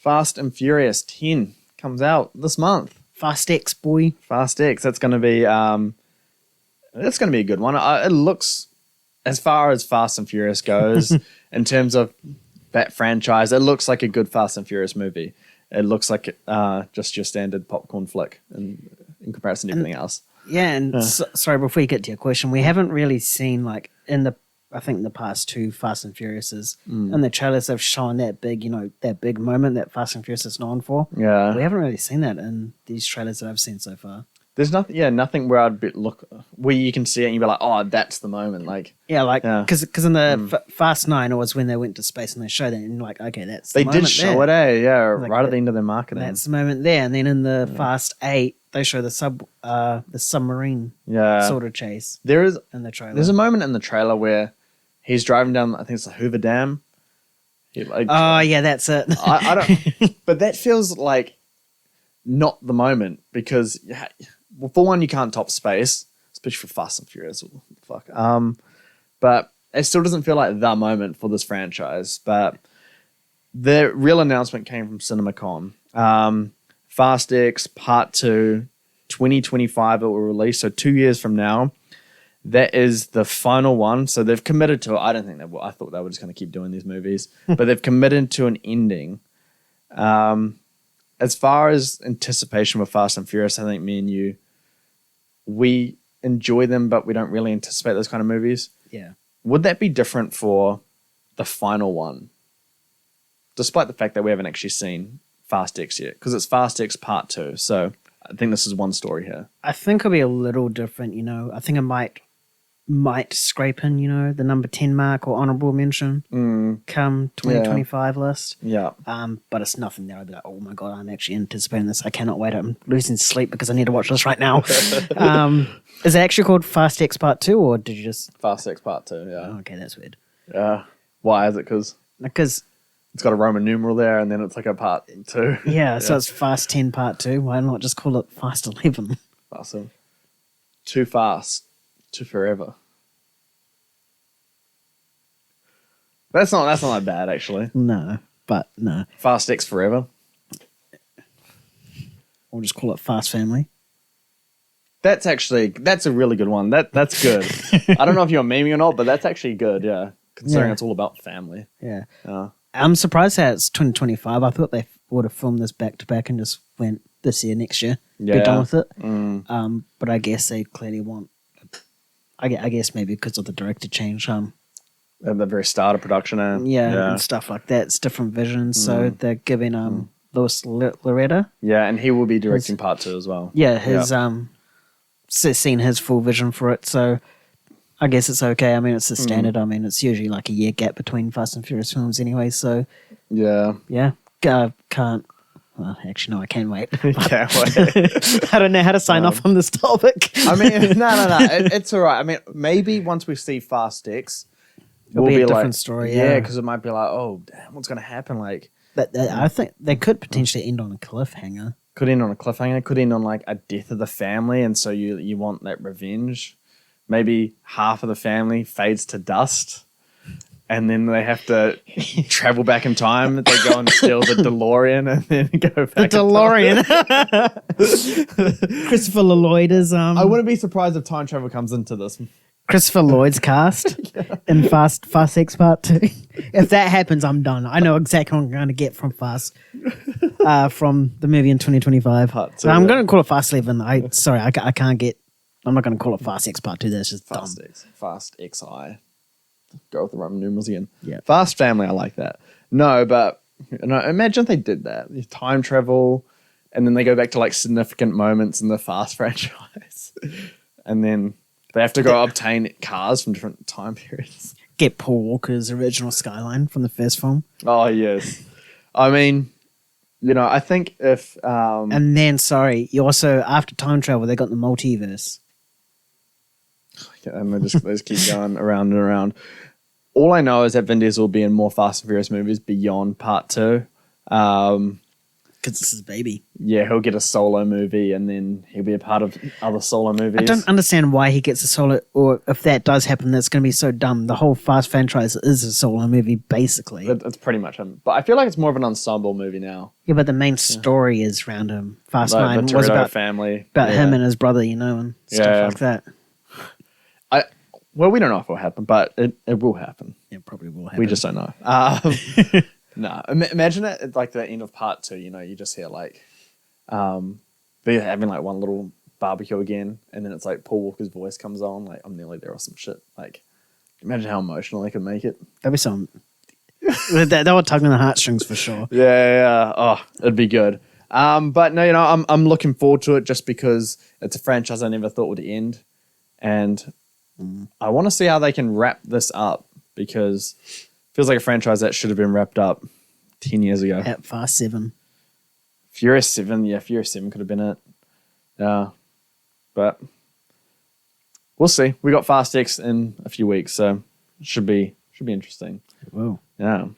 Fast and Furious 10 comes out this month. Fast X, boy. Fast X. That's going to be a good one. It looks, as far as Fast and Furious goes, in terms of that franchise, it looks like a good Fast and Furious movie. It looks like just your standard popcorn flick in comparison to everything else. Yeah, and sorry, before you get to your question, we haven't really seen I think the past two Fast and Furiouses in the trailers have shown that big moment that Fast and Furious is known for. Yeah. We haven't really seen that in these trailers that I've seen so far. There's nothing where where you can see it and you'd be like, oh, that's the moment. Like, because in the Fast 9, it was when they went to space and they showed it and like, okay, that's the moment. They did show there. it, right at the end of their marketing. That's the moment there. And then in the Fast 8, they show the submarine sort of chase. There is in the trailer. There's a moment in the trailer where he's driving down, I think it's the Hoover Dam. That's it. I don't, but that feels like not the moment because, for one, you can't top space, especially for Fast and Furious. Fuck. But it still doesn't feel like the moment for this franchise. But the real announcement came from CinemaCon. Fast X Part 2, 2025 it will release, so 2 years from now. That is the final one. So they've committed to it. I don't think they will. I thought they were just going to keep doing these movies. But they've committed to an ending. As far as anticipation with Fast and Furious, I think me and you, we enjoy them, but we don't really anticipate those kind of movies. Yeah. Would that be different for the final one? Despite the fact that we haven't actually seen Fast X yet. Because it's Fast X Part 2. So I think this is one story here. I think it'll be a little different, I think it might scrape in, the number 10 mark or honorable mention come 2025 list. Yeah. But it's nothing there. I'd be like, oh my God, I'm actually anticipating this. I cannot wait. I'm losing sleep because I need to watch this right now. Is it actually called Fast X Part 2 or did you just... Fast X Part 2, yeah. Oh, okay, that's weird. Yeah. Why is it? Because it's got a Roman numeral there and then it's like a Part 2. Yeah, so it's Fast 10 Part 2. Why not just call it Fast 11? Awesome. Too fast to forever. That's not that bad, actually. No, but no. Fast X Forever. Or just call it Fast Family. That's a really good one. That's good. I don't know if you're memeing or not, but that's actually good, yeah. Considering it's all about family. Yeah. I'm surprised that it's 2025. I thought they would have filmed this back to back and just went this year, next year. Yeah. Be done with it. But I guess they clearly want, I guess maybe because of the director change, at the very start of production. And stuff like that. It's different visions. So they're giving Louis Loretta. Yeah, and he will be directing Part 2 as well. Yeah, seen his full vision for it. So I guess it's okay. I mean, it's the standard. I mean, it's usually like a year gap between Fast and Furious films anyway. So yeah. Can't. Well, actually, no, I can't wait. Can't wait. I don't know how to sign off on this topic. I mean, no. It's all right. I mean, maybe once we see Fast X, it'll be a different story. Yeah, because it might be like, oh, damn, what's going to happen? Like, but I think they could potentially end on a cliffhanger. Could end on a cliffhanger. Could end on like a death of the family, and so you want that revenge. Maybe half of the family fades to dust. And then they have to travel back in time. They go and steal the DeLorean and then go back. The DeLorean. Christopher Lloyd is. I wouldn't be surprised if time travel comes into this. Christopher Lloyd's cast in Fast X Part 2. If that happens, I'm done. I know exactly what I'm going to get from Fast, from the movie in 2025. Part 2, so I'm going to call it Fast 11. I can't get. I'm not going to call it Fast X Part 2. That's just Fast dumb. Fast XI. Go with the Roman numerals again. Yeah. Fast Family, I like that. No, but imagine if they did that. Time travel, and then they go back to like significant moments in the Fast franchise. And then they have to go obtain cars from different time periods. Get Paul Walker's original Skyline from the first film. Oh, yes. I mean, I think if... and then, you also, after time travel, they got the multiverse. And they just keep going around and around. All I know is that Vin Diesel will be in more Fast and Furious movies beyond Part 2. because it's his baby. Yeah, he'll get a solo movie and then he'll be a part of other solo movies. I don't understand why he gets a solo, or if that does happen, that's going to be so dumb. The whole Fast franchise is a solo movie, basically. It's pretty much him. But I feel like it's more of an ensemble movie now. Yeah, but the main story is around him. Fast Like, 9 the was Toretto about family. him and his brother, and stuff like that. Well, we don't know if it'll happen, but it will happen. It probably will happen. We just don't know. No, imagine it at like the end of part 2. You just hear like, they're having like one little barbecue again, and then it's like Paul Walker's voice comes on, like I'm nearly there or some shit. Like, imagine how emotional they could make it. That'd be some. They were tugging the heartstrings for sure. Yeah. Oh, it'd be good. But no, I'm looking forward to it just because it's a franchise I never thought would end, and I want to see how they can wrap this up because it feels like a franchise that should have been wrapped up 10 years ago. At Fast 7. Furious 7, yeah, Furious 7 could have been it. Yeah, but we'll see. We got Fast X in a few weeks, so it should be interesting. Whoa. Yeah.